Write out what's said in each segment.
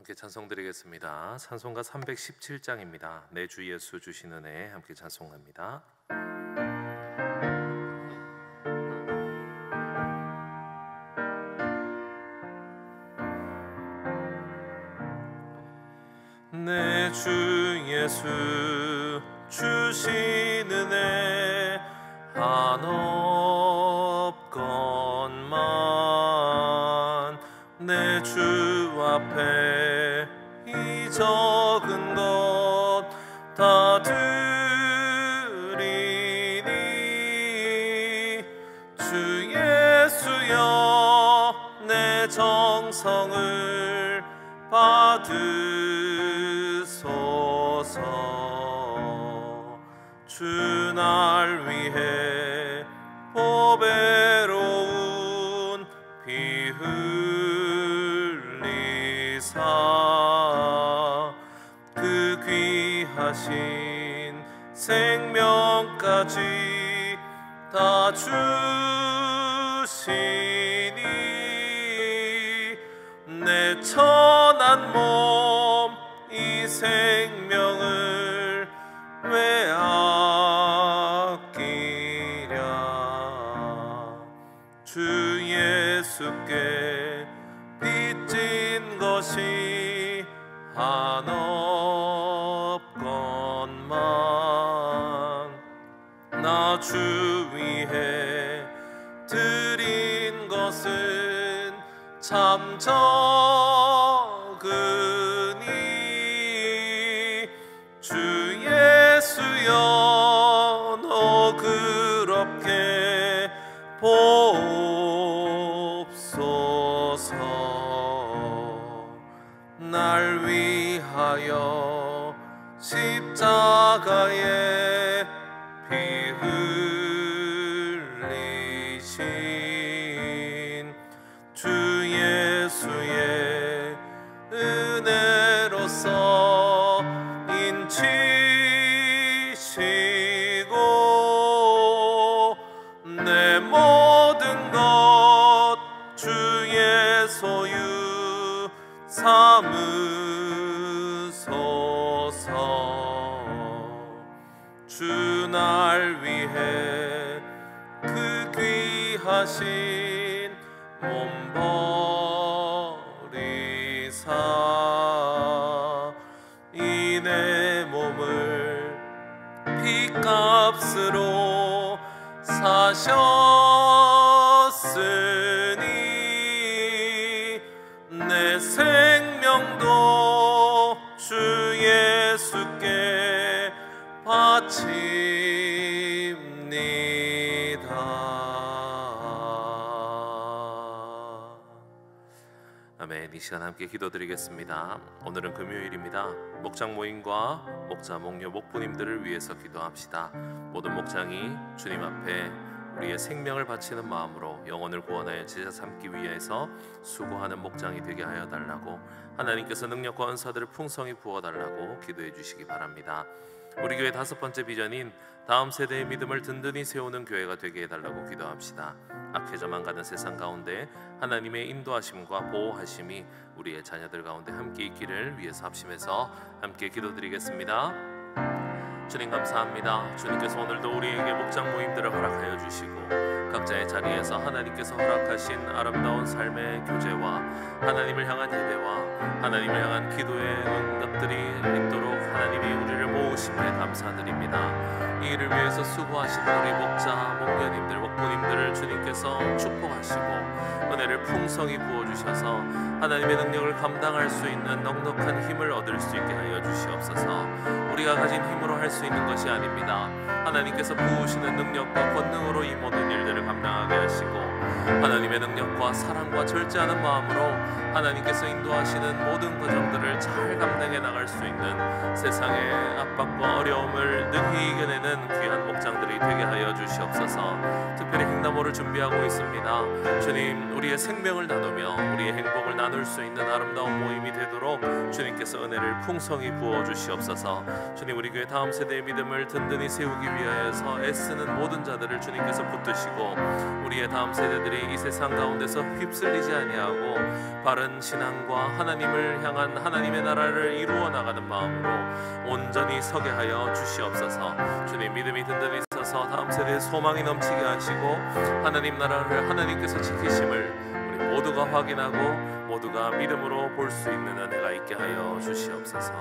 함께 찬송드리겠습니다. 찬송가 317장입니다. 내 주 예수 주신 은혜 함께 찬송합니다. 내 주 예수 주신 은혜 한없건만 내 주 앞에 이 적은 것 다 드리니 주 예수여 내 정성을 받으소서. 주 날 위해 보배로운 피 흘리사 그 귀하신 생명까지 다 주시니 내 천한 몸 이 생명을 왜 아끼랴. 주 예수께 빚진 것이 한없건만 나 주 위해 드린 것은 참 적으니 주 예수여 너그럽게 보옵소서. 날 위하여 십자가에 피 흘리신 주 예수의 은혜로서 인치시고 내 모든 것 주의 소유 삼으소서. 주 날 위해 그 귀하신 몸 버리사 이 내 몸을 피값으로 사셨으니 내 생명도 주 예수께 바칩니다. 아멘. 이 시간 함께 기도드리겠습니다. 오늘은 금요일입니다. 목장 모임과 목자, 목녀, 목부님들을 위해서 기도합시다. 모든 목장이 주님 앞에 우리의 생명을 바치는 마음으로 영혼을 구원하여 제자 삼기 위해서 수고하는 목장이 되게 하여 달라고, 하나님께서 능력과 은사들을 풍성히 부어달라고 기도해 주시기 바랍니다. 우리 교회 5번째 비전인 다음 세대의 믿음을 든든히 세우는 교회가 되게 해달라고 기도합시다. 악해져만 가는 세상 가운데 하나님의 인도하심과 보호하심이 우리의 자녀들 가운데 함께 있기를 위해서 합심해서 함께 기도드리겠습니다. 주님 감사합니다. 주님께서 오늘도 우리에게 목장 모임들을 허락하여 주시고 각자의 자리에서 하나님께서 허락하신 아름다운 삶의 교제와 하나님을 향한 예배와 하나님을 향한 기도의 응답들이 있도록 하나님이 우리를 모으심에 감사드립니다. 이 일을 위해서 수고하신 우리 목자, 목녀님들, 목부님들을 주님께서 축복하시고 은혜를 풍성히 부어주셔서 하나님의 능력을 감당할 수 있는 넉넉한 힘을 얻을 수 있게 하여 주시옵소서. 우리가 가진 힘으로 할 수 있는 것이 아닙니다. 하나님께서 부으시는 능력과 권능으로 이 모든 일들을 감당하게 하시고 하나님의 능력과 사랑과 절제하는 마음으로 하나님께서 인도하시는 모든 과정들을 잘 감당해 나갈 수 있는 세상의 압박과 어려움을 능히 이겨내는 귀한 목장들이 되게 하여 주시옵소서. 특별히 횡단보를 준비하고 있습니다. 주님, 우리의 생명을 나누며 우리의 행복을 나눌 수 있는 아름다운 모임이 되도록 주님께서 은혜를 풍성히 부어 주시옵소서. 주님, 우리 교회 다음 세대의 믿음을 든든히 세우기 위하여서 애쓰는 모든 자들을 주님께서 붙드시고 우리의 다음 세대 세대들이 이 세상 가운데서 휩쓸리지 아니하고 바른 신앙과 하나님을 향한 하나님의 나라를 이루어 나가는 마음으로 온전히 서게 하여 주시옵소서. 주님, 믿음이 든든히 서서 다음 세대의 소망이 넘치게 하시고 하나님 나라를 하나님께서 지키심을 우리 모두가 확인하고 모두가 믿음으로 볼 수 있는 은혜가 있게 하여 주시옵소서.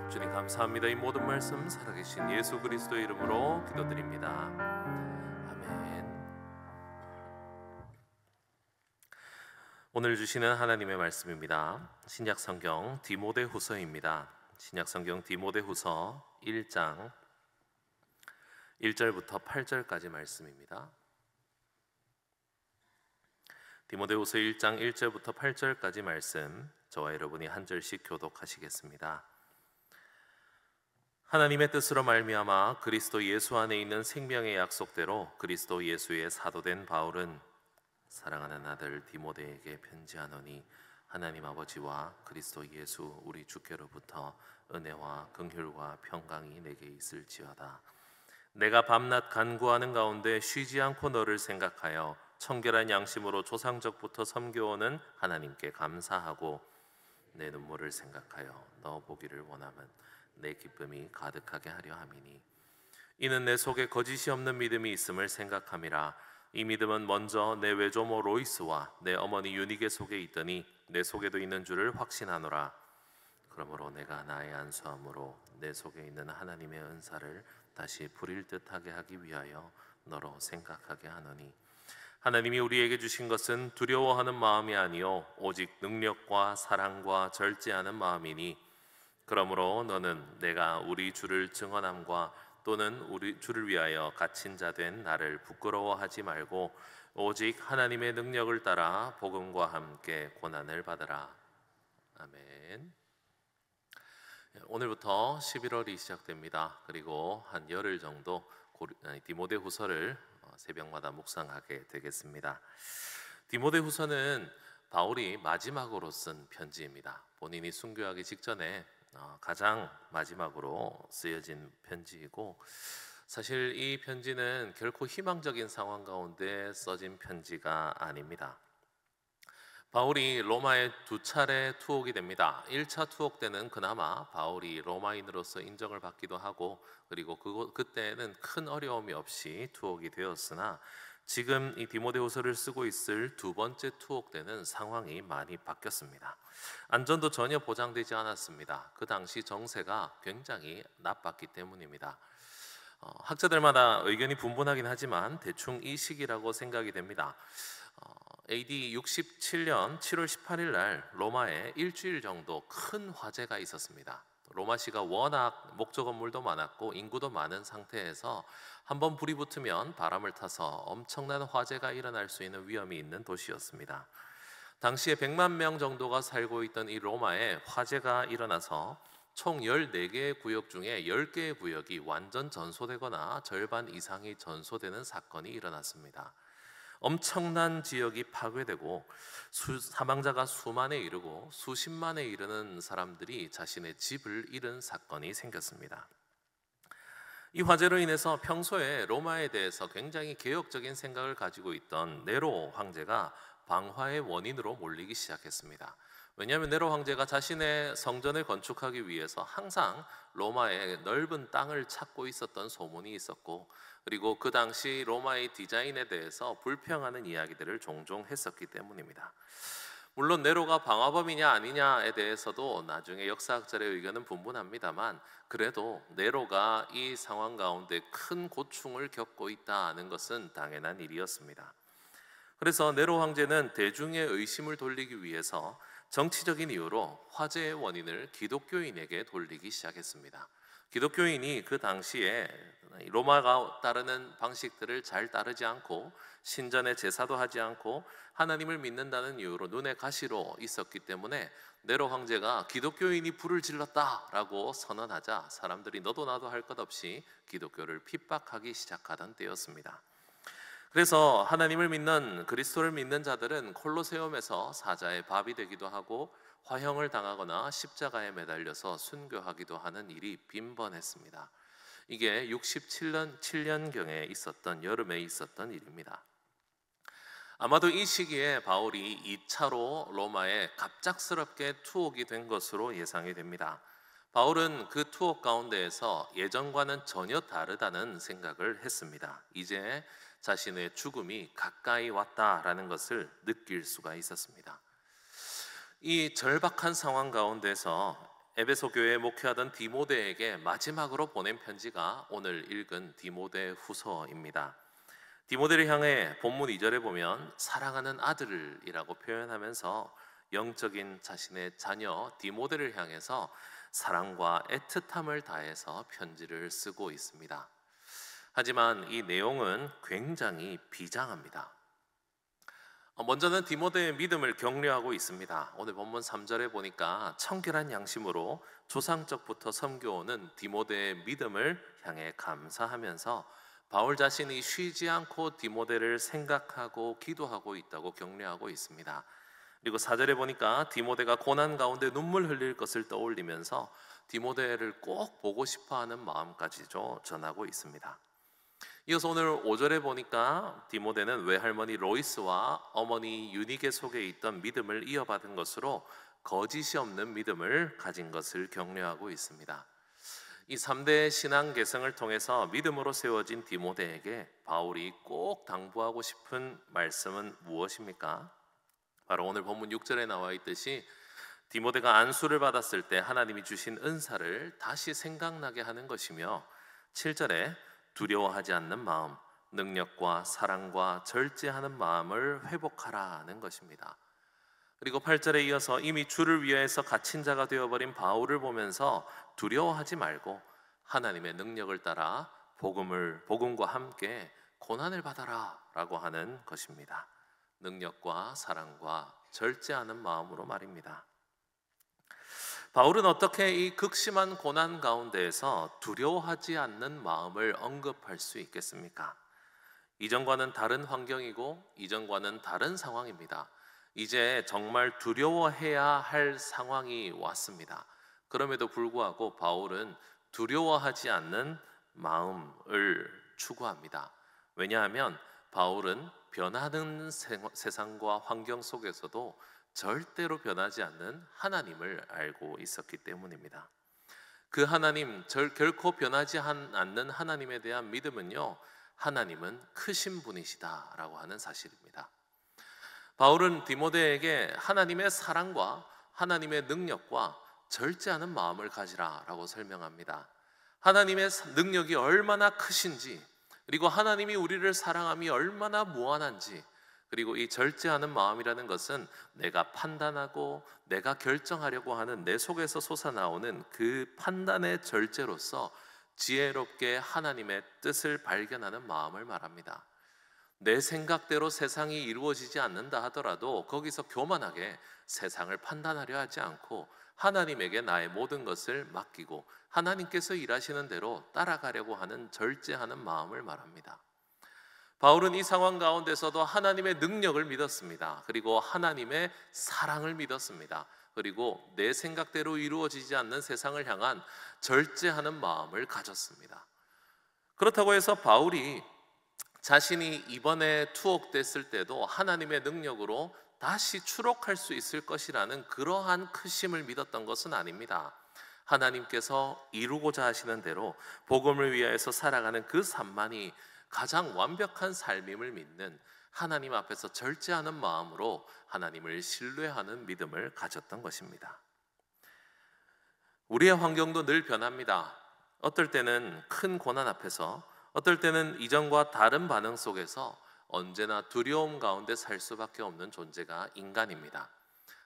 주님 감사합니다. 이 모든 말씀 살아계신 예수 그리스도의 이름으로 기도드립니다. 아멘. 오늘 주시는 하나님의 말씀입니다. 신약성경 디모데후서입니다. 신약성경 디모데후서 1장 1절부터 8절까지 말씀입니다. 디모데후서 1장 1절부터 8절까지 말씀, 저와 여러분이 한 절씩 교독하시겠습니다. 하나님의 뜻으로 말미암아 그리스도 예수 안에 있는 생명의 약속대로 그리스도 예수의 사도된 바울은 사랑하는 아들 디모데에게 편지하노니, 하나님 아버지와 그리스도 예수 우리 주께로부터 은혜와 긍휼과 평강이 내게 있을지어다. 내가 밤낮 간구하는 가운데 쉬지 않고 너를 생각하여 청결한 양심으로 조상적부터 섬겨오는 하나님께 감사하고 내 눈물을 생각하여 너 보기를 원함은 내 기쁨이 가득하게 하려 함이니, 이는 내 속에 거짓이 없는 믿음이 있음을 생각함이라. 이 믿음은 먼저 내 외조모 로이스와 내 어머니 유니게 속에 있더니 내 속에도 있는 줄을 확신하노라. 그러므로 내가 나의 안수함으로 내 속에 있는 하나님의 은사를 다시 부릴 듯하게 하기 위하여 너로 생각하게 하노니, 하나님이 우리에게 주신 것은 두려워하는 마음이 아니요 오직 능력과 사랑과 절제하는 마음이니, 그러므로 너는 내가 우리 주를 증언함과 또는 우리 주를 위하여 갇힌 자 된 나를 부끄러워하지 말고 오직 하나님의 능력을 따라 복음과 함께 고난을 받으라. 아멘. 오늘부터 11월이 시작됩니다. 그리고 한 열흘 정도 디모데후서를 새벽마다 묵상하게 되겠습니다. 디모데후서는 바울이 마지막으로 쓴 편지입니다. 본인이 순교하기 직전에 가장 마지막으로 쓰여진 편지이고, 사실 이 편지는 결코 희망적인 상황 가운데 써진 편지가 아닙니다. 바울이 로마에 두 차례 투옥이 됩니다. 1차 투옥 때는 그나마 바울이 로마인으로서 인정을 받기도 하고, 그리고 그때는 큰 어려움이 없이 투옥이 되었으나, 지금 이 디모데후서를 쓰고 있을 두 번째 투옥 때는 상황이 많이 바뀌었습니다. 안전도 전혀 보장되지 않았습니다. 그 당시 정세가 굉장히 나빴기 때문입니다. 학자들마다 의견이 분분하긴 하지만 대충 이 시기라고 생각이 됩니다. AD 67년 7월 18일 날 로마에 일주일 정도 큰 화재가 있었습니다. 로마시가 워낙 목조 건물도 많았고 인구도 많은 상태에서 한번 불이 붙으면 바람을 타서 엄청난 화재가 일어날 수 있는 위험이 있는 도시였습니다. 당시에 100만 명 정도가 살고 있던 이 로마에 화재가 일어나서 총 14개의 구역 중에 10개의 구역이 완전 전소되거나 절반 이상이 전소되는 사건이 일어났습니다. 엄청난 지역이 파괴되고 사망자가 수만에 이르고 수십만에 이르는 사람들이 자신의 집을 잃은 사건이 생겼습니다. 이 화재로 인해서 평소에 로마에 대해서 굉장히 개혁적인 생각을 가지고 있던 네로 황제가 방화의 원인으로 몰리기 시작했습니다. 왜냐하면 네로 황제가 자신의 성전을 건축하기 위해서 항상 로마의 넓은 땅을 찾고 있었던 소문이 있었고, 그리고 그 당시 로마의 디자인에 대해서 불평하는 이야기들을 종종 했었기 때문입니다. 물론 네로가 방화범이냐 아니냐에 대해서도 나중에 역사학자의 의견은 분분합니다만, 그래도 네로가 이 상황 가운데 큰 고충을 겪고 있다는 것은 당연한 일이었습니다. 그래서 네로 황제는 대중의 의심을 돌리기 위해서 정치적인 이유로 화재의 원인을 기독교인에게 돌리기 시작했습니다. 기독교인이 그 당시에 로마가 따르는 방식들을 잘 따르지 않고 신전에 제사도 하지 않고 하나님을 믿는다는 이유로 눈에 가시로 있었기 때문에 네로 황제가 기독교인이 불을 질렀다라고 선언하자 사람들이 너도 나도 할 것 없이 기독교를 핍박하기 시작하던 때였습니다. 그래서 하나님을 믿는 그리스도를 믿는 자들은 콜로세움에서 사자의 밥이 되기도 하고 화형을 당하거나 십자가에 매달려서 순교하기도 하는 일이 빈번했습니다. 이게 67년경에 있었던 여름에 있었던 일입니다. 아마도 이 시기에 바울이 2차로 로마에 갑작스럽게 투옥이 된 것으로 예상이 됩니다. 바울은 그 투옥 가운데에서 예전과는 전혀 다르다는 생각을 했습니다. 이제 자신의 죽음이 가까이 왔다라는 것을 느낄 수가 있었습니다. 이 절박한 상황 가운데서 에베소 교회에 목회하던 디모데에게 마지막으로 보낸 편지가 오늘 읽은 디모데 후서입니다. 디모데를 향해 본문 2절에 보면 사랑하는 아들이라고 표현하면서 영적인 자신의 자녀 디모데를 향해서 사랑과 애틋함을 다해서 편지를 쓰고 있습니다. 하지만 이 내용은 굉장히 비장합니다. 먼저는 디모데의 믿음을 격려하고 있습니다. 오늘 본문 3절에 보니까 청결한 양심으로 조상적부터 섬겨오는 디모데의 믿음을 향해 감사하면서 바울 자신이 쉬지 않고 디모데를 생각하고 기도하고 있다고 격려하고 있습니다. 그리고 4절에 보니까 디모데가 고난 가운데 눈물 흘릴 것을 떠올리면서 디모데를 꼭 보고 싶어하는 마음까지도 전하고 있습니다. 이어서 오늘 5절에 보니까 디모데는 외할머니 로이스와 어머니 유니게 속에 있던 믿음을 이어받은 것으로 거짓이 없는 믿음을 가진 것을 격려하고 있습니다. 이 3대 신앙 계승을 통해서 믿음으로 세워진 디모데에게 바울이 꼭 당부하고 싶은 말씀은 무엇입니까? 바로 오늘 본문 6절에 나와 있듯이 디모데가 안수를 받았을 때 하나님이 주신 은사를 다시 생각나게 하는 것이며 7절에 두려워하지 않는 마음, 능력과 사랑과 절제하는 마음을 회복하라는 것입니다. 그리고 8절에 이어서 이미 주를 위하여서 갇힌 자가 되어버린 바울을 보면서 두려워하지 말고 하나님의 능력을 따라 복음과 함께 고난을 받아라 라고 하는 것입니다. 능력과 사랑과 절제하는 마음으로 말입니다. 바울은 어떻게 이 극심한 고난 가운데에서 두려워하지 않는 마음을 언급할 수 있겠습니까? 이전과는 다른 환경이고 이전과는 다른 상황입니다. 이제 정말 두려워해야 할 상황이 왔습니다. 그럼에도 불구하고 바울은 두려워하지 않는 마음을 추구합니다. 왜냐하면 바울은 변하는 세상과 환경 속에서도 절대로 변하지 않는 하나님을 알고 있었기 때문입니다. 그 하나님, 결코 변하지 않는 하나님에 대한 믿음은요, 하나님은 크신 분이시다라고 하는 사실입니다. 바울은 디모데에게 하나님의 사랑과 하나님의 능력과 절제하는 마음을 가지라라고 설명합니다. 하나님의 능력이 얼마나 크신지, 그리고 하나님이 우리를 사랑함이 얼마나 무한한지, 그리고 이 절제하는 마음이라는 것은 내가 판단하고 내가 결정하려고 하는 내 속에서 솟아나오는 그 판단의 절제로서 지혜롭게 하나님의 뜻을 발견하는 마음을 말합니다. 내 생각대로 세상이 이루어지지 않는다 하더라도 거기서 교만하게 세상을 판단하려 하지 않고 하나님에게 나의 모든 것을 맡기고 하나님께서 일하시는 대로 따라가려고 하는 절제하는 마음을 말합니다. 바울은 이 상황 가운데서도 하나님의 능력을 믿었습니다. 그리고 하나님의 사랑을 믿었습니다. 그리고 내 생각대로 이루어지지 않는 세상을 향한 절제하는 마음을 가졌습니다. 그렇다고 해서 바울이 자신이 이번에 투옥됐을 때도 하나님의 능력으로 다시 추록할 수 있을 것이라는 그러한 크심을 믿었던 것은 아닙니다. 하나님께서 이루고자 하시는 대로 복음을 위하여서 살아가는 그 삶만이 가장 완벽한 삶임을 믿는 하나님 앞에서 절제하는 마음으로 하나님을 신뢰하는 믿음을 가졌던 것입니다. 우리의 환경도 늘 변합니다. 어떨 때는 큰 고난 앞에서, 어떨 때는 이전과 다른 반응 속에서 언제나 두려움 가운데 살 수밖에 없는 존재가 인간입니다.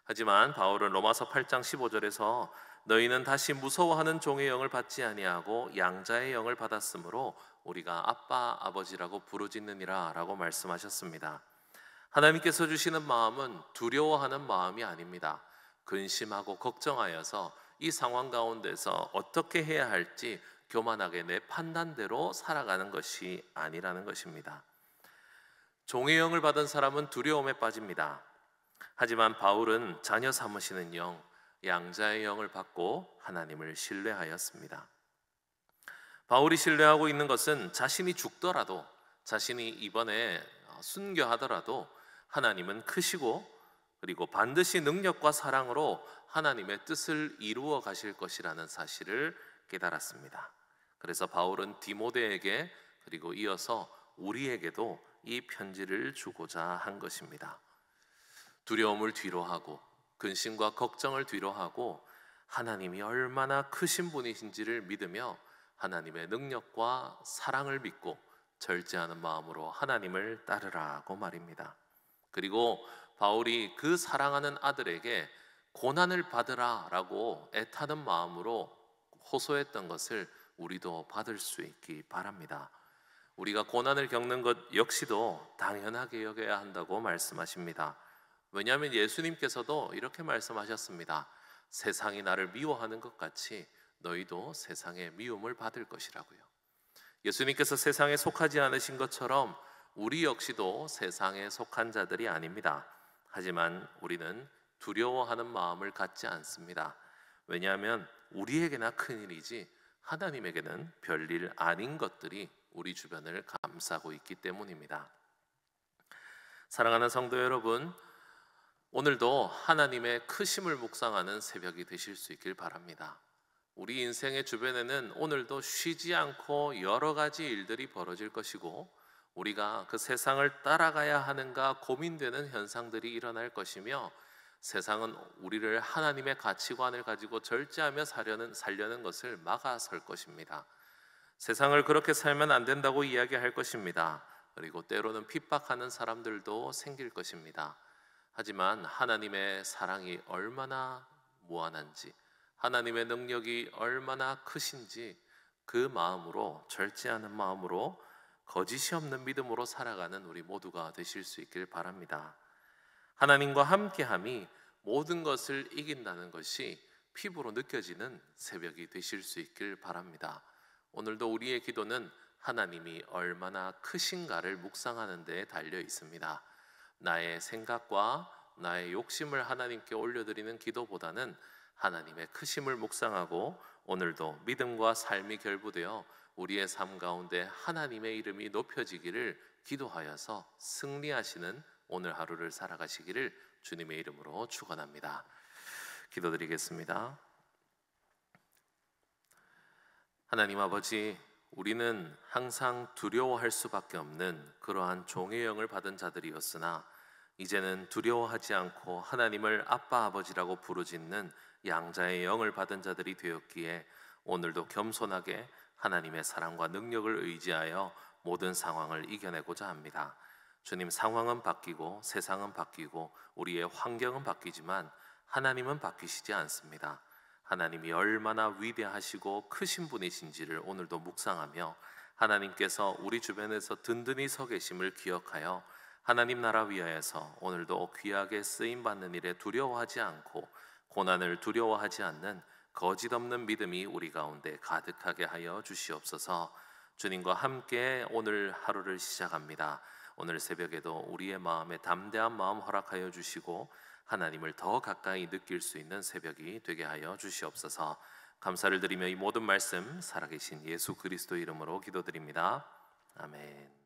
하지만 바울은 로마서 8장 15절에서 너희는 다시 무서워하는 종의 영을 받지 아니하고 양자의 영을 받았으므로 우리가 아빠 아버지라고 부르짖느니라 라고 말씀하셨습니다. 하나님께서 주시는 마음은 두려워하는 마음이 아닙니다. 근심하고 걱정하여서 이 상황 가운데서 어떻게 해야 할지 교만하게 내 판단대로 살아가는 것이 아니라는 것입니다. 종의 영을 받은 사람은 두려움에 빠집니다. 하지만 바울은 자녀 삼으시는 영, 양자의 영을 받고 하나님을 신뢰하였습니다. 바울이 신뢰하고 있는 것은 자신이 죽더라도, 자신이 이번에 순교하더라도 하나님은 크시고 그리고 반드시 능력과 사랑으로 하나님의 뜻을 이루어 가실 것이라는 사실을 깨달았습니다. 그래서 바울은 디모데에게 그리고 이어서 우리에게도 이 편지를 주고자 한 것입니다. 두려움을 뒤로하고 근심과 걱정을 뒤로하고 하나님이 얼마나 크신 분이신지를 믿으며 하나님의 능력과 사랑을 믿고 절제하는 마음으로 하나님을 따르라고 말입니다. 그리고 바울이 그 사랑하는 아들에게 고난을 받으라 라고 애타는 마음으로 호소했던 것을 우리도 받을 수 있기 바랍니다. 우리가 고난을 겪는 것 역시도 당연하게 여겨야 한다고 말씀하십니다. 왜냐하면 예수님께서도 이렇게 말씀하셨습니다. 세상이 나를 미워하는 것 같이 너희도 세상의 미움을 받을 것이라고요. 예수님께서 세상에 속하지 않으신 것처럼 우리 역시도 세상에 속한 자들이 아닙니다. 하지만 우리는 두려워하는 마음을 갖지 않습니다. 왜냐하면 우리에게나 큰일이지 하나님에게는 별일 아닌 것들이 우리 주변을 감싸고 있기 때문입니다. 사랑하는 성도 여러분, 오늘도 하나님의 크심을 묵상하는 새벽이 되실 수 있길 바랍니다. 우리 인생의 주변에는 오늘도 쉬지 않고 여러 가지 일들이 벌어질 것이고 우리가 그 세상을 따라가야 하는가 고민되는 현상들이 일어날 것이며 세상은 우리를 하나님의 가치관을 가지고 절제하며 살려는 것을 막아설 것입니다. 세상을 그렇게 살면 안 된다고 이야기할 것입니다. 그리고 때로는 핍박하는 사람들도 생길 것입니다. 하지만 하나님의 사랑이 얼마나 무한한지, 하나님의 능력이 얼마나 크신지 그 마음으로, 절제하는 마음으로 거짓이 없는 믿음으로 살아가는 우리 모두가 되실 수 있길 바랍니다. 하나님과 함께함이 모든 것을 이긴다는 것이 피부로 느껴지는 새벽이 되실 수 있길 바랍니다. 오늘도 우리의 기도는 하나님이 얼마나 크신가를 묵상하는 데에 달려 있습니다. 나의 생각과 나의 욕심을 하나님께 올려드리는 기도보다는 하나님의 크심을 묵상하고 오늘도 믿음과 삶이 결부되어 우리의 삶 가운데 하나님의 이름이 높여지기를 기도하여서 승리하시는 오늘 하루를 살아가시기를 주님의 이름으로 축원합니다. 기도드리겠습니다. 하나님 아버지, 우리는 항상 두려워할 수밖에 없는 그러한 종의 영을 받은 자들이었으나 이제는 두려워하지 않고 하나님을 아빠 아버지라고 부르짖는 양자의 영을 받은 자들이 되었기에 오늘도 겸손하게 하나님의 사랑과 능력을 의지하여 모든 상황을 이겨내고자 합니다. 주님, 상황은 바뀌고 세상은 바뀌고 우리의 환경은 바뀌지만 하나님은 바뀌시지 않습니다. 하나님이 얼마나 위대하시고 크신 분이신지를 오늘도 묵상하며 하나님께서 우리 주변에서 든든히 서 계심을 기억하여 하나님 나라 위하여서 오늘도 귀하게 쓰임받는 일에 두려워하지 않고 고난을 두려워하지 않는 거짓 없는 믿음이 우리 가운데 가득하게 하여 주시옵소서. 주님과 함께 오늘 하루를 시작합니다. 오늘 새벽에도 우리의 마음에 담대한 마음 허락하여 주시고 하나님을 더 가까이 느낄 수 있는 새벽이 되게 하여 주시옵소서. 감사를 드리며 이 모든 말씀 살아계신 예수 그리스도 이름으로 기도드립니다. 아멘.